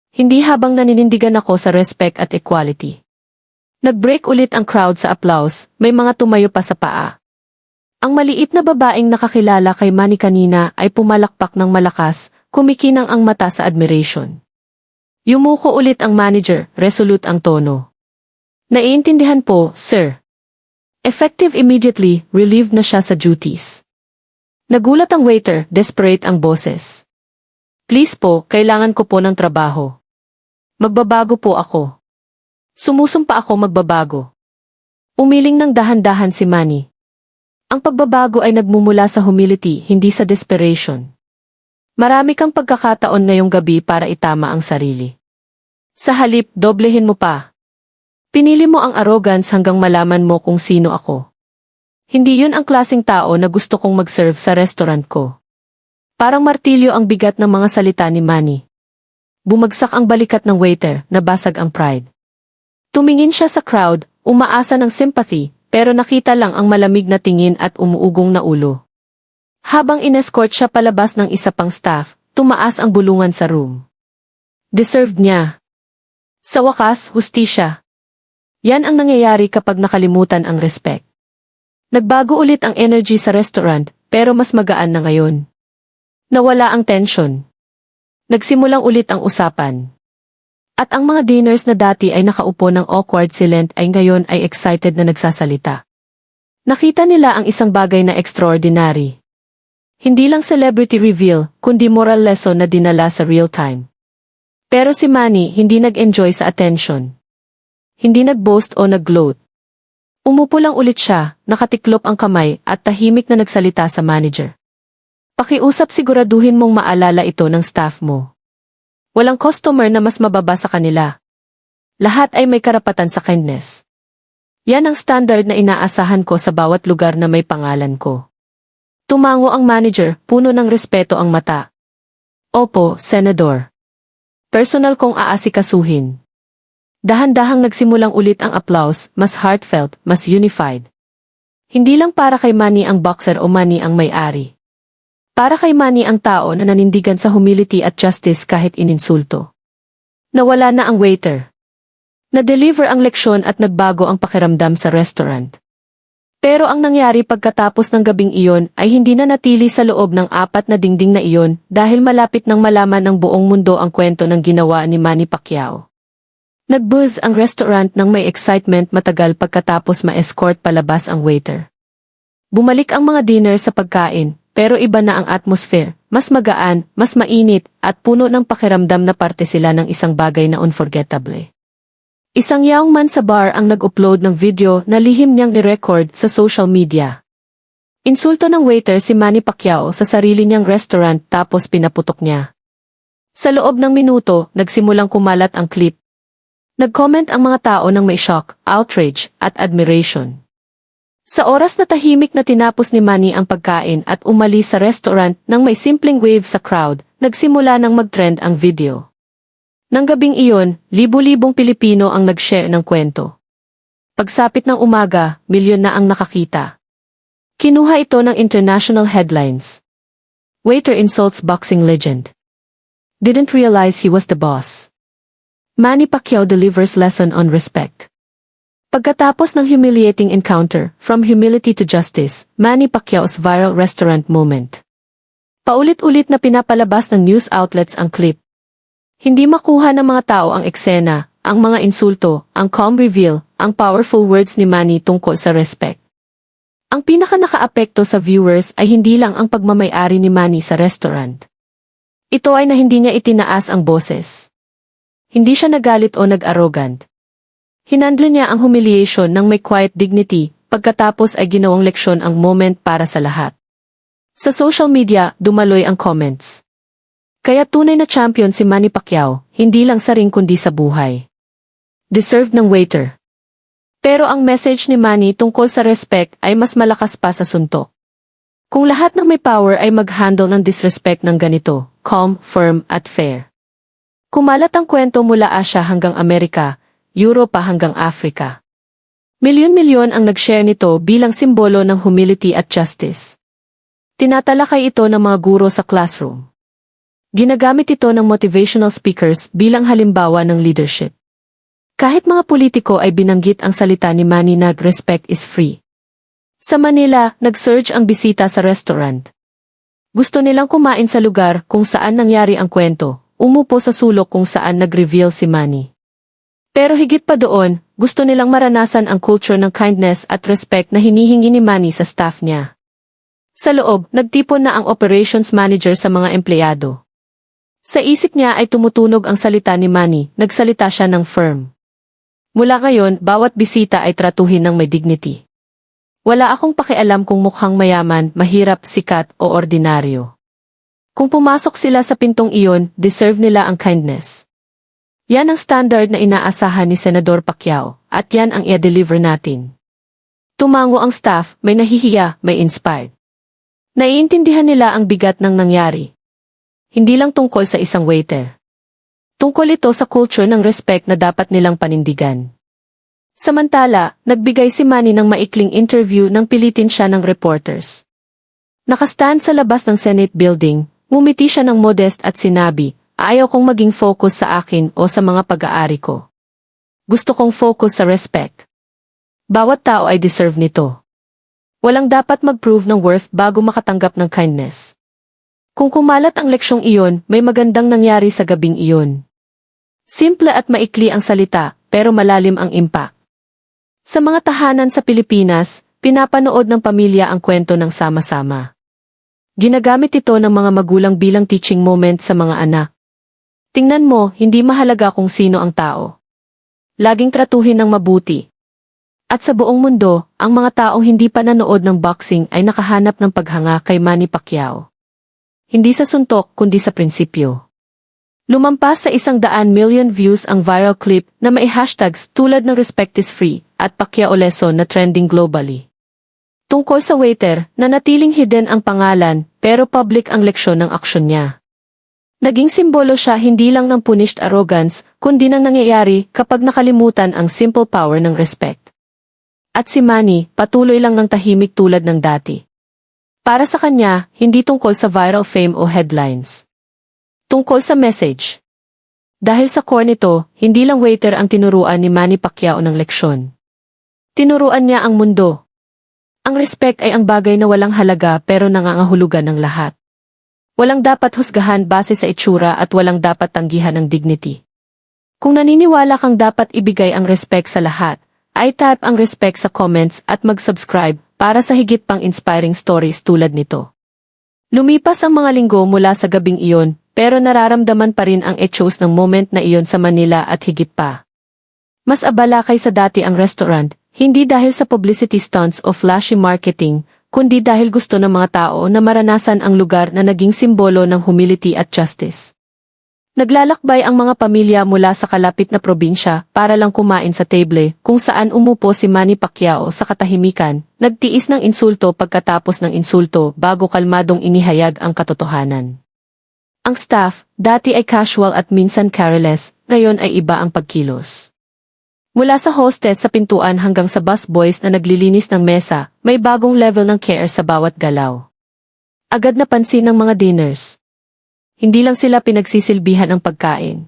Hindi habang naninindigan ako sa respect at equality. Nag-break ulit ang crowd sa applause, may mga tumayo pa sa paa. Ang maliit na babaeng nakakilala kay Manny kanina ay pumalakpak ng malakas, kumikinang ang mata sa admiration. Yumuko ulit ang manager, resolute ang tono. Naiintindihan po, sir. Effective immediately, relieved na siya sa duties. Nagulat ang waiter, desperate ang boses. Please po, kailangan ko po ng trabaho. Magbabago po ako. Sumusumpa ako magbabago. Umiling ng dahan-dahan si Manny. Ang pagbabago ay nagmumula sa humility, hindi sa desperation. Marami kang pagkakataon ngayong gabi para itama ang sarili. Sa halip, doblehin mo pa. Pinili mo ang arrogance hanggang malaman mo kung sino ako. Hindi yun ang klaseng tao na gusto kong mag-serve sa restaurant ko. Parang martilyo ang bigat ng mga salita ni Manny. Bumagsak ang balikat ng waiter, nabasag ang pride. Tumingin siya sa crowd, umaasa ng sympathy, pero nakita lang ang malamig na tingin at umuugong na ulo. Habang inescort siya palabas ng isa pang staff, tumaas ang bulungan sa room. Deserved niya. Sa wakas, hustisya. Yan ang nangyayari kapag nakalimutan ang respect. Nagbago ulit ang energy sa restaurant, pero mas magaan na ngayon. Nawala ang tension. Nagsimulang ulit ang usapan. At ang mga diners na dati ay nakaupo ng awkward silent ay ngayon ay excited na nagsasalita. Nakita nila ang isang bagay na extraordinary. Hindi lang celebrity reveal, kundi moral lesson na dinala sa real time. Pero si Manny hindi nag-enjoy sa attention. Hindi nag-boast o nag-gloat. Umupo lang ulit siya, nakatiklop ang kamay at tahimik na nagsalita sa manager. Pakiusap, siguraduhin mong maalala ito ng staff mo. Walang customer na mas mababa sa kanila. Lahat ay may karapatan sa kindness. Yan ang standard na inaasahan ko sa bawat lugar na may pangalan ko. Tumango ang manager, puno ng respeto ang mata. Opo, Senador. Personal kong aasikasuhin. Dahan-dahang nagsimulang ulit ang applause, mas heartfelt, mas unified. Hindi lang para kay Manny ang boxer o Manny ang may-ari. Para kay Manny ang tao na nanindigan sa humility at justice kahit ininsulto. Nawala na ang waiter. Na-deliver ang leksyon at nagbago ang pakiramdam sa restaurant. Pero ang nangyari pagkatapos ng gabing iyon ay hindi na natili sa loob ng apat na dingding na iyon dahil malapit nang malaman ng buong mundo ang kwento ng ginawa ni Manny Pacquiao. Nag-buzz ang restaurant nang may excitement matagal pagkatapos ma-escort palabas ang waiter. Bumalik ang mga dinner sa pagkain, pero iba na ang atmosphere, mas magaan, mas mainit, at puno ng pakiramdam na parte sila ng isang bagay na unforgettable. Isang young man sa bar ang nag-upload ng video na lihim niyang ni-record sa social media. Insulto ng waiter si Manny Pacquiao sa sarili niyang restaurant tapos pinaputok niya. Sa loob ng minuto, nagsimulang kumalat ang clip. Nag-comment ang mga tao ng may shock, outrage, at admiration. Sa oras na tahimik na tinapos ni Manny ang pagkain at umalis sa restaurant nang may simpleng wave sa crowd, nagsimula nang mag-trend ang video. Nang gabing iyon, libu-libong Pilipino ang nag-share ng kwento. Pagsapit ng umaga, milyon na ang nakakita. Kinuha ito ng international headlines. Waiter insults boxing legend. Didn't realize he was the boss. Manny Pacquiao delivers lesson on respect. Pagkatapos ng humiliating encounter, from humility to justice, Manny Pacquiao's viral restaurant moment. Paulit-ulit na pinapalabas ng news outlets ang clip. Hindi makuha ng mga tao ang eksena, ang mga insulto, ang calm reveal, ang powerful words ni Manny tungkol sa respect. Ang pinaka-nakaapekto sa viewers ay hindi lang ang pagmamay-ari ni Manny sa restaurant. Ito ay na hindi niya itinaas ang boses. Hindi siya nagalit o nag-arrogant. Hinandle niya ang humiliation ng may quiet dignity, pagkatapos ay ginawang leksyon ang moment para sa lahat. Sa social media, dumaloy ang comments. Kaya tunay na champion si Manny Pacquiao, hindi lang sa ring kundi sa buhay. Deserved ng waiter. Pero ang message ni Manny tungkol sa respect ay mas malakas pa sa suntok. Kung lahat ng may power ay mag-handle ng disrespect ng ganito, calm, firm, at fair. Kumalat ang kwento mula Asia hanggang Amerika, Europa hanggang Afrika. Milyon-milyon ang nag-share nito bilang simbolo ng humility at justice. Tinatalakay ito ng mga guro sa classroom. Ginagamit ito ng motivational speakers bilang halimbawa ng leadership. Kahit mga politiko ay binanggit ang salita ni Manny na respect is free. Sa Manila, nag-surge ang bisita sa restaurant. Gusto nilang kumain sa lugar kung saan nangyari ang kwento. Umupo sa sulok kung saan nag-reveal si Manny. Pero higit pa doon, gusto nilang maranasan ang culture ng kindness at respect na hinihingi ni Manny sa staff niya. Sa loob, nagtipon na ang operations manager sa mga empleyado. Sa isip niya ay tumutunog ang salita ni Manny, nagsalita siya ng firm. Mula ngayon, bawat bisita ay tratuhin ng may dignity. Wala akong pakialam kung mukhang mayaman, mahirap, sikat o ordinaryo. Kung pumasok sila sa pintong iyon, deserve nila ang kindness. Yan ang standard na inaasahan ni Senador Pacquiao, at yan ang i-deliver natin. Tumango ang staff, may nahihiya, may inspired. Naiintindihan nila ang bigat ng nangyari. Hindi lang tungkol sa isang waiter. Tungkol ito sa culture ng respect na dapat nilang panindigan. Samantala, nagbigay si Manny ng maikling interview nang pilitin siya ng reporters. Nakastand sa labas ng Senate building, ngumiti siya ng modest at sinabi, ayaw kong maging focus sa akin o sa mga pag-aari ko. Gusto kong focus sa respect. Bawat tao ay deserve nito. Walang dapat mag-prove ng worth bago makatanggap ng kindness. Kung kumalat ang leksyong iyon, may magandang nangyari sa gabing iyon. Simple at maikli ang salita, pero malalim ang impact. Sa mga tahanan sa Pilipinas, pinapanood ng pamilya ang kwento ng sama-sama. Ginagamit ito ng mga magulang bilang teaching moment sa mga anak. Tingnan mo, hindi mahalaga kung sino ang tao. Laging tratuhin ng mabuti. At sa buong mundo, ang mga taong hindi pa nanood ng boxing ay nakahanap ng paghanga kay Manny Pacquiao. Hindi sa suntok kundi sa prinsipyo. Lumampas sa 100 million views ang viral clip na may hashtags tulad ng Respect is Free at Pacquiao lesson na trending globally. Tungkol sa waiter, nanatiling hidden ang pangalan pero public ang leksyon ng aksyon niya. Naging simbolo siya hindi lang ng punished arrogance kundi ng nangyayari kapag nakalimutan ang simple power ng respect. At si Manny, patuloy lang ng tahimik tulad ng dati. Para sa kanya, hindi tungkol sa viral fame o headlines. Tungkol sa message. Dahil sa core nito, hindi lang waiter ang tinuruan ni Manny Pacquiao ng leksyon. Tinuruan niya ang mundo. Ang respect ay ang bagay na walang halaga pero nangangahulugan ng lahat. Walang dapat husgahan base sa itsura at walang dapat tanggihan ng dignity. Kung naniniwala kang dapat ibigay ang respect sa lahat, ay type ang respect sa comments at mag-subscribe para sa higit pang inspiring stories tulad nito. Lumipas ang mga linggo mula sa gabing iyon, pero nararamdaman pa rin ang echoes ng moment na iyon sa Manila at higit pa. Mas abala kaysa dati ang restaurant, hindi dahil sa publicity stunts o flashy marketing, kundi dahil gusto ng mga tao na maranasan ang lugar na naging simbolo ng humility at justice. Naglalakbay ang mga pamilya mula sa kalapit na probinsya para lang kumain sa table kung saan umupo si Manny Pacquiao sa katahimikan, nagtiis ng insulto pagkatapos ng insulto bago kalmadong inihayag ang katotohanan. Ang staff, dati ay casual at minsan careless, ngayon ay iba ang pagkilos. Mula sa hostess sa pintuan hanggang sa busboys na naglilinis ng mesa, may bagong level ng care sa bawat galaw. Agad napansin ng mga diners. Hindi lang sila pinagsisilbihan ng pagkain.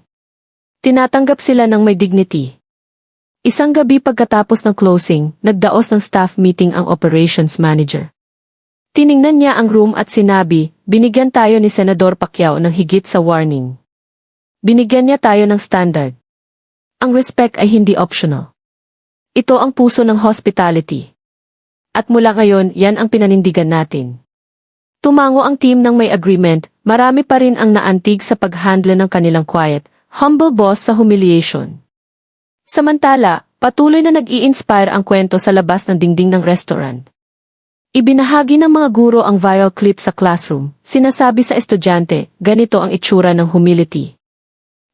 Tinatanggap sila ng may dignity. Isang gabi pagkatapos ng closing, nagdaos ng staff meeting ang operations manager. Tiningnan niya ang room at sinabi, binigyan tayo ni Senador Pacquiao ng higit sa warning. Binigyan niya tayo ng standard. Ang respect ay hindi optional. Ito ang puso ng hospitality. At mula ngayon, yan ang pinanindigan natin. Tumango ang team ng may agreement, marami pa rin ang naantig sa paghandle ng kanilang quiet, humble boss sa humiliation. Samantala, patuloy na nag-i-inspire ang kwento sa labas ng dingding ng restaurant. Ibinahagi ng mga guro ang viral clip sa classroom, sinasabi sa estudyante, ganito ang itsura ng humility.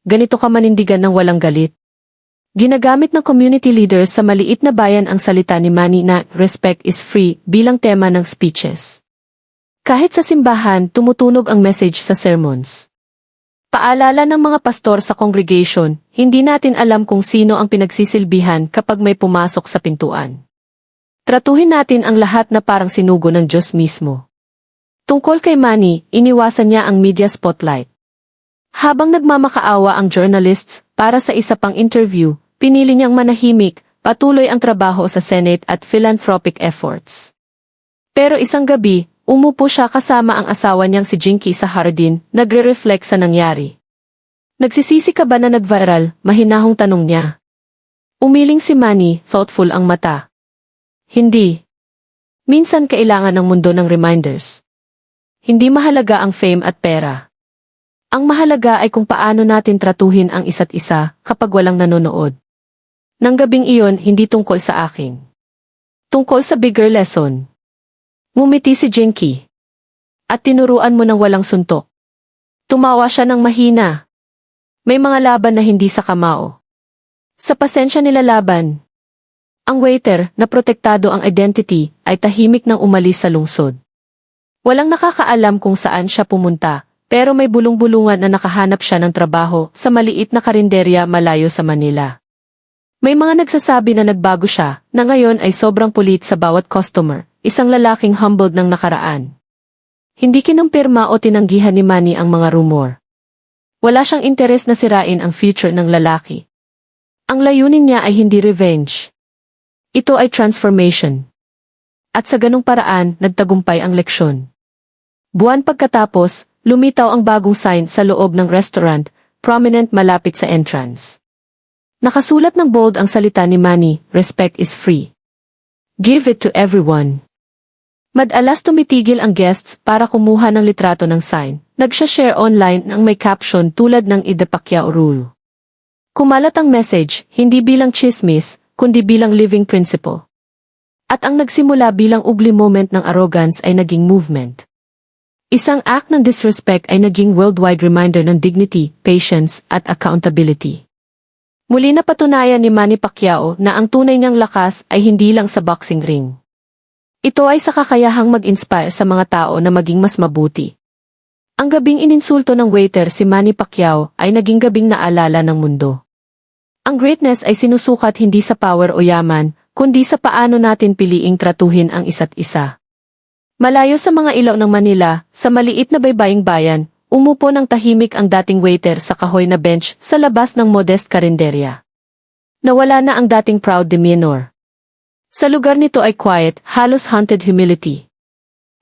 Ganito ka manindigan ng walang galit. Ginagamit ng community leaders sa maliit na bayan ang salita ni Manny na respect is free bilang tema ng speeches. Kahit sa simbahan, tumutunog ang message sa sermons. Paalala ng mga pastor sa congregation, hindi natin alam kung sino ang pinagsisilbihan kapag may pumasok sa pintuan. Tratuhin natin ang lahat na parang sinugo ng Diyos mismo. Tungkol kay Manny, iniwasan niya ang media spotlight. Habang nagmamakaawa ang journalists para sa isa pang interview, pinili niyang manahimik, patuloy ang trabaho sa Senate at philanthropic efforts. Pero isang gabi, umupo siya kasama ang asawa niyang si Jinky sa hardin, nagre-reflect sa nangyari. Nagsisisi ka ba na nag-viral? Mahinahong tanong niya. Umiling si Manny, thoughtful ang mata. Hindi. Minsan kailangan ng mundo ng reminders. Hindi mahalaga ang fame at pera. Ang mahalaga ay kung paano natin tratuhin ang isa't isa kapag walang nanonood. Nang gabing iyon, hindi tungkol sa akin. Tungkol sa bigger lesson. Ngumiti si Jinky. At tinuruan mo ng walang suntok. Tumawa siya ng mahina. May mga laban na hindi sa kamao. Sa pasensya nila laban. Ang waiter, na protektado ang identity, ay tahimik nang umalis sa lungsod. Walang nakakaalam kung saan siya pumunta, pero may bulong-bulungan na nakahanap siya ng trabaho sa maliit na karinderya malayo sa Manila. May mga nagsasabi na nagbago siya, na ngayon ay sobrang pulit sa bawat customer, isang lalaking humbled ng nakaraan. Hindi kinumpirma o tinanggihan ni Manny ang mga rumor. Wala siyang interes na sirain ang future ng lalaki. Ang layunin niya ay hindi revenge. Ito ay transformation. At sa ganong paraan, nagtagumpay ang leksyon. Buwan pagkatapos, lumitaw ang bagong sign sa loob ng restaurant, prominent malapit sa entrance. Nakasulat ng bold ang salita ni Manny, respect is free. Give it to everyone. Madalas tumitigil ang guests para kumuha ng litrato ng sign, nagsha-share online ng may caption tulad ng Ida Pacquiao rule. Kumalat ang message, hindi bilang chismis, kundi bilang living principle. At ang nagsimula bilang ugly moment ng arrogance ay naging movement. Isang act ng disrespect ay naging worldwide reminder ng dignity, patience, at accountability. Muli na patunayan ni Manny Pacquiao na ang tunay niyang lakas ay hindi lang sa boxing ring. Ito ay sa kakayahang mag-inspire sa mga tao na maging mas mabuti. Ang gabing ininsulto ng waiter si Manny Pacquiao ay naging gabing naalala ng mundo. Ang greatness ay sinusukat hindi sa power o yaman, kundi sa paano natin piliing tratuhin ang isa't isa. Malayo sa mga ilaw ng Manila, sa maliit na baybaying bayan, umupo ng tahimik ang dating waiter sa kahoy na bench sa labas ng modest karinderya. Nawala na ang dating proud demeanor. Sa lugar nito ay quiet, halos haunted humility.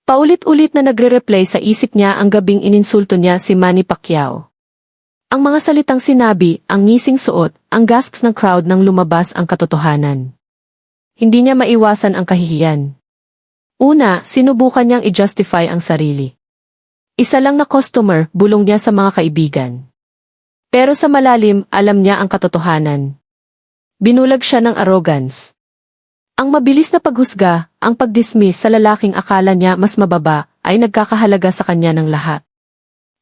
Paulit-ulit na nagre-replay sa isip niya ang gabing ininsulto niya si Manny Pacquiao. Ang mga salitang sinabi, ang ngising suot, ang gasps ng crowd nang lumabas ang katotohanan. Hindi niya maiwasan ang kahihiyan. Una, sinubukan niyang i-justify ang sarili. Isa lang na customer, bulong niya sa mga kaibigan. Pero sa malalim, alam niya ang katotohanan. Binulag siya ng arrogance. Ang mabilis na paghusga, ang pag-dismiss sa lalaking akala niya mas mababa, ay nagkakahalaga sa kanya ng lahat.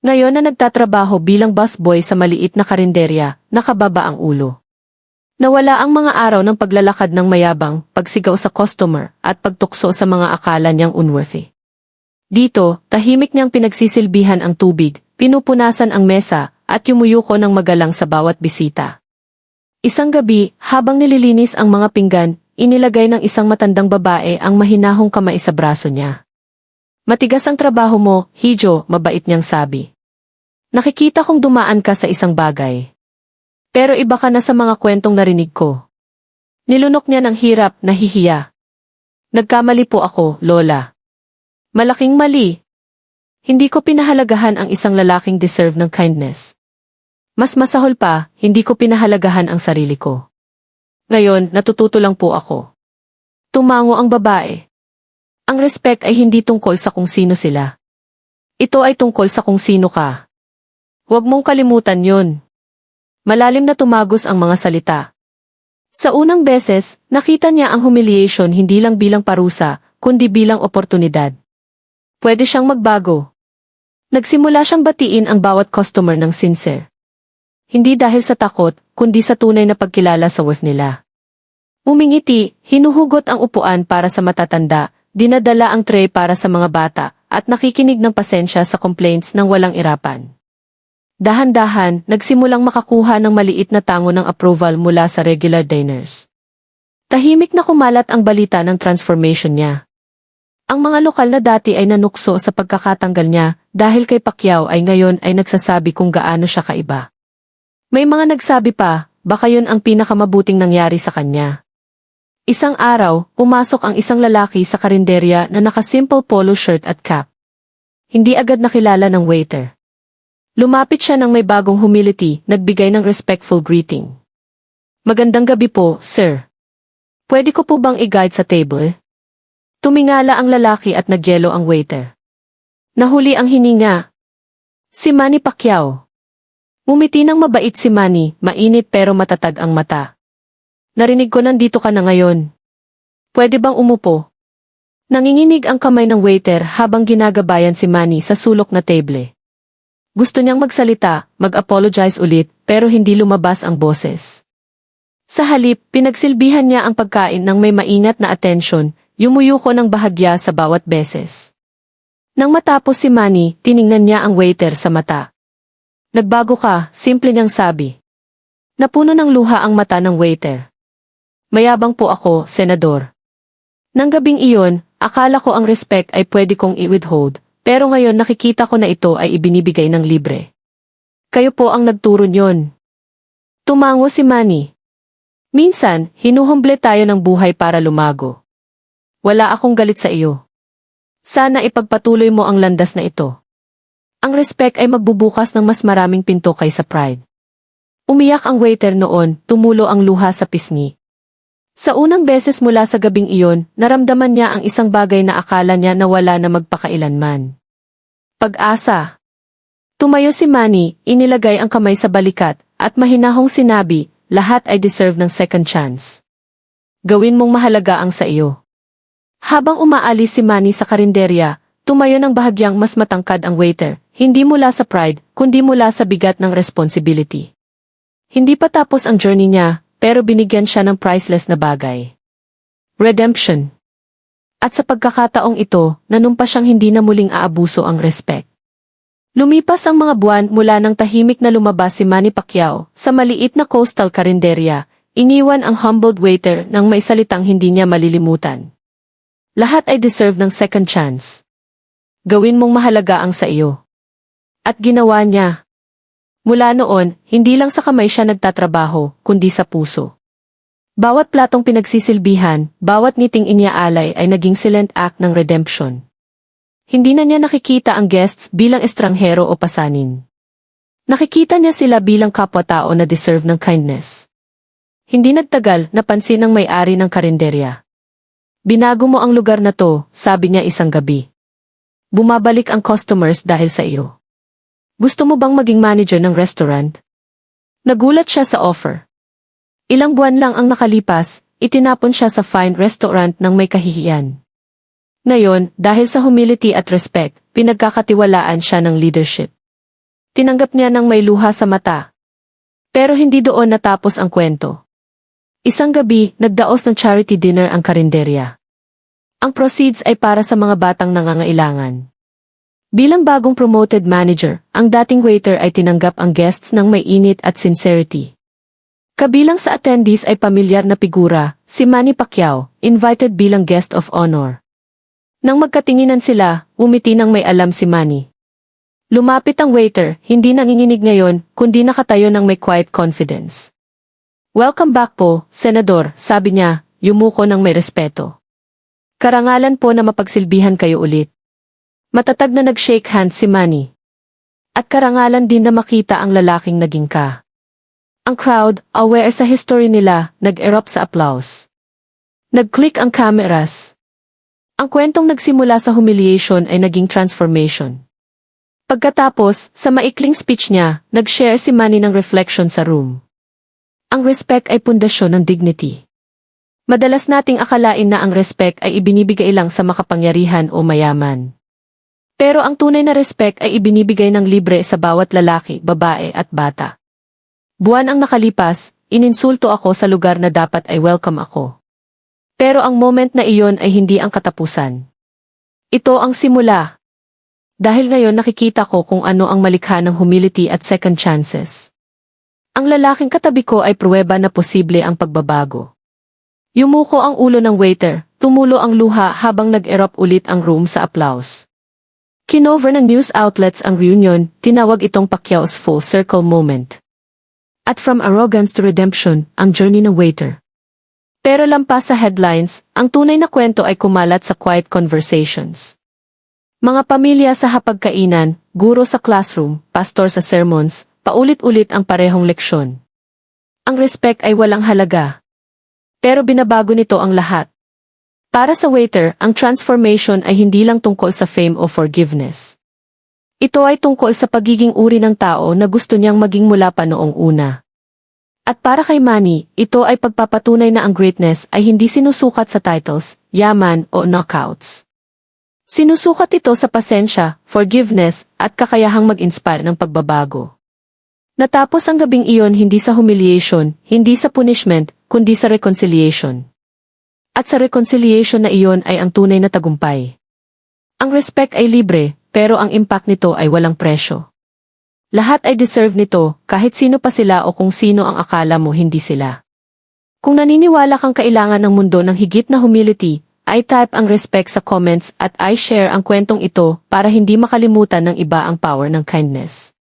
Ngayon na nagtatrabaho bilang busboy sa maliit na karinderya, nakababa ang ulo. Nawala ang mga araw ng paglalakad ng mayabang, pagsigaw sa customer, at pagtukso sa mga akala niyang unworthy. Dito, tahimik niyang pinagsisilbihan ang tubig, pinupunasan ang mesa, at yumuyuko ng magalang sa bawat bisita. Isang gabi, habang nililinis ang mga pinggan, inilagay ng isang matandang babae ang mahinahong kamay sa braso niya. Matigas ang trabaho mo, Hijo, mabait niyang sabi. Nakikita kong dumaan ka sa isang bagay. Pero iba ka na sa mga kwentong narinig ko. Nilunok niya ng hirap, nahihiya. Nagkamali po ako, Lola. Malaking mali. Hindi ko pinahalagahan ang isang lalaking deserve ng kindness. Mas masahol pa, hindi ko pinahalagahan ang sarili ko. Ngayon, natututo lang po ako. Tumango ang babae. Ang respect ay hindi tungkol sa kung sino sila. Ito ay tungkol sa kung sino ka. Huwag mong kalimutan yon. Malalim na tumagos ang mga salita. Sa unang beses, nakita niya ang humiliation hindi lang bilang parusa, kundi bilang oportunidad. Pwede siyang magbago. Nagsimula siyang batiin ang bawat customer ng sincere. Hindi dahil sa takot, kundi sa tunay na pagkilala sa worth nila. Umingiti, hinuhugot ang upuan para sa matatanda, dinadala ang tray para sa mga bata, at nakikinig ng pasensya sa complaints ng walang irapan. Dahan-dahan, nagsimulang makakuha ng maliit na tango ng approval mula sa regular diners. Tahimik na kumalat ang balita ng transformation niya. Ang mga lokal na dati ay nanukso sa pagkakatanggal niya dahil kay Pacquiao ay ngayon ay nagsasabi kung gaano siya kaiba. May mga nagsabi pa, baka yun ang pinakamabuting nangyari sa kanya. Isang araw, pumasok ang isang lalaki sa karinderya na naka-simple polo shirt at cap. Hindi agad nakilala ng waiter. Lumapit siya ng may bagong humility, nagbigay ng respectful greeting. Magandang gabi po, sir. Pwede ko po bang i-guide sa table? Tumingala ang lalaki at nagyelo ang waiter. Nahuli ang hininga. Si Manny Pacquiao. Ngumiti ng mabait si Manny, mainit pero matatag ang mata. Narinig ko nandito ka na ngayon. Pwede bang umupo? Nanginginig ang kamay ng waiter habang ginagabayan si Manny sa sulok na table. Gusto niyang magsalita, mag-apologize ulit, pero hindi lumabas ang boses. Sa halip, pinagsilbihan niya ang pagkain ng may maingat na atensyon, yumuyuko ng bahagya sa bawat beses. Nang matapos si Manny, tiningnan niya ang waiter sa mata. Nagbago ka, simple niyang sabi. Napuno ng luha ang mata ng waiter. Mayabang po ako, Senador. Nang gabing iyon, akala ko ang respect ay pwede kong i-withhold, pero ngayon nakikita ko na ito ay ibinibigay ng libre. Kayo po ang nagturo niyon. Tumango si Manny. Minsan, hinuhumble tayo ng buhay para lumago. Wala akong galit sa iyo. Sana ipagpatuloy mo ang landas na ito. Ang respect ay magbubukas ng mas maraming pinto kaysa pride. Umiyak ang waiter noon, tumulo ang luha sa pisngi. Sa unang beses mula sa gabing iyon, naramdaman niya ang isang bagay na akala niya na wala na magpakailanman. Pag-asa. Tumayo si Manny, inilagay ang kamay sa balikat, at mahinahong sinabi, lahat ay deserve ng second chance. Gawin mong mahalaga ang sa iyo. Habang umaalis si Manny sa karinderya, tumayo ng bahagyang mas matangkad ang waiter, hindi mula sa pride, kundi mula sa bigat ng responsibility. Hindi pa tapos ang journey niya, pero binigyan siya ng priceless na bagay. Redemption. At sa pagkakataong ito, nanumpa siyang hindi na muling aabuso ang respect. Lumipas ang mga buwan mula nang tahimik na lumabas si Manny Pacquiao sa maliit na coastal karinderya, iniwan ang humbled waiter ng may salitang hindi niya malilimutan. Lahat ay deserve ng second chance. Gawin mong mahalaga ang sa iyo. At ginawa niya. Mula noon, hindi lang sa kamay siya nagtatrabaho, kundi sa puso. Bawat platong pinagsisilbihan, bawat ngiting iniaalay ay naging silent act ng redemption. Hindi na niya nakikita ang guests bilang estranghero o pasanin. Nakikita niya sila bilang kapwa-tao na deserve ng kindness. Hindi nagtagal, napansin ng may-ari ng karinderya. Binago mo ang lugar na to, sabi niya isang gabi. Bumabalik ang customers dahil sa iyo. Gusto mo bang maging manager ng restaurant? Nagulat siya sa offer. Ilang buwan lang ang nakalipas, itinapon siya sa fine restaurant ng may kahihiyan. Ngayon, dahil sa humility at respect, pinagkakatiwalaan siya ng leadership. Tinanggap niya ng may luha sa mata. Pero hindi doon natapos ang kwento. Isang gabi, nagdaos ng charity dinner ang karinderya. Ang proceeds ay para sa mga batang nangangailangan. Bilang bagong promoted manager, ang dating waiter ay tinanggap ang guests ng may init at sincerity. Kabilang sa attendees ay pamilyar na figura, si Manny Pacquiao, invited bilang guest of honor. Nang magkatinginan sila, umiti ng may alam si Manny. Lumapit ang waiter, hindi nanginginig ngayon, kundi nakatayo ng may quiet confidence. Welcome back po, Senador, sabi niya, yumuko ng may respeto. Karangalan po na mapagsilbihan kayo ulit. Matatag na nag-shake hands si Manny. At karangalan din na makita ang lalaking naging ka. Ang crowd, aware sa history nila, nag-erupt sa applause. Nag-click ang cameras. Ang kwentong nagsimula sa humiliation ay naging transformation. Pagkatapos, sa maikling speech niya, nag-share si Manny ng reflection sa room. Ang respect ay pundasyon ng dignity. Madalas nating akalain na ang respect ay ibinibigay lang sa makapangyarihan o mayaman. Pero ang tunay na respect ay ibinibigay ng libre sa bawat lalaki, babae at bata. Buwan ang nakalipas, ininsulto ako sa lugar na dapat ay welcome ako. Pero ang moment na iyon ay hindi ang katapusan. Ito ang simula. Dahil ngayon nakikita ko kung ano ang malikha ng humility at second chances. Ang lalaking katabi ko ay pruweba na posible ang pagbabago. Yumuko ang ulo ng waiter, tumulo ang luha habang nag-erupt ulit ang room sa applause. Kinover ng news outlets ang reunion, tinawag itong Pacquiao's full circle moment. At from arrogance to redemption, ang journey ng waiter. Pero lampas sa headlines, ang tunay na kwento ay kumalat sa quiet conversations. Mga pamilya sa hapagkainan, guro sa classroom, pastor sa sermons, paulit-ulit ang parehong leksyon. Ang respect ay walang halaga. Pero binabago nito ang lahat. Para sa waiter, ang transformation ay hindi lang tungkol sa fame o forgiveness. Ito ay tungkol sa pagiging uri ng tao na gusto niyang maging mula pa noong una. At para kay Manny, ito ay pagpapatunay na ang greatness ay hindi sinusukat sa titles, yaman o knockouts. Sinusukat ito sa pasensya, forgiveness, at kakayahang mag-inspire ng pagbabago. Natapos ang gabing iyon hindi sa humiliation, hindi sa punishment, kundi sa reconciliation. At sa reconciliation na iyon ay ang tunay na tagumpay. Ang respect ay libre, pero ang impact nito ay walang presyo. Lahat ay deserve nito, kahit sino pa sila o kung sino ang akala mo hindi sila. Kung naniniwala kang kailangan ng mundo ng higit na humility, i-type ang respect sa comments at i-share ang kwentong ito para hindi makalimutan ng iba ang power ng kindness.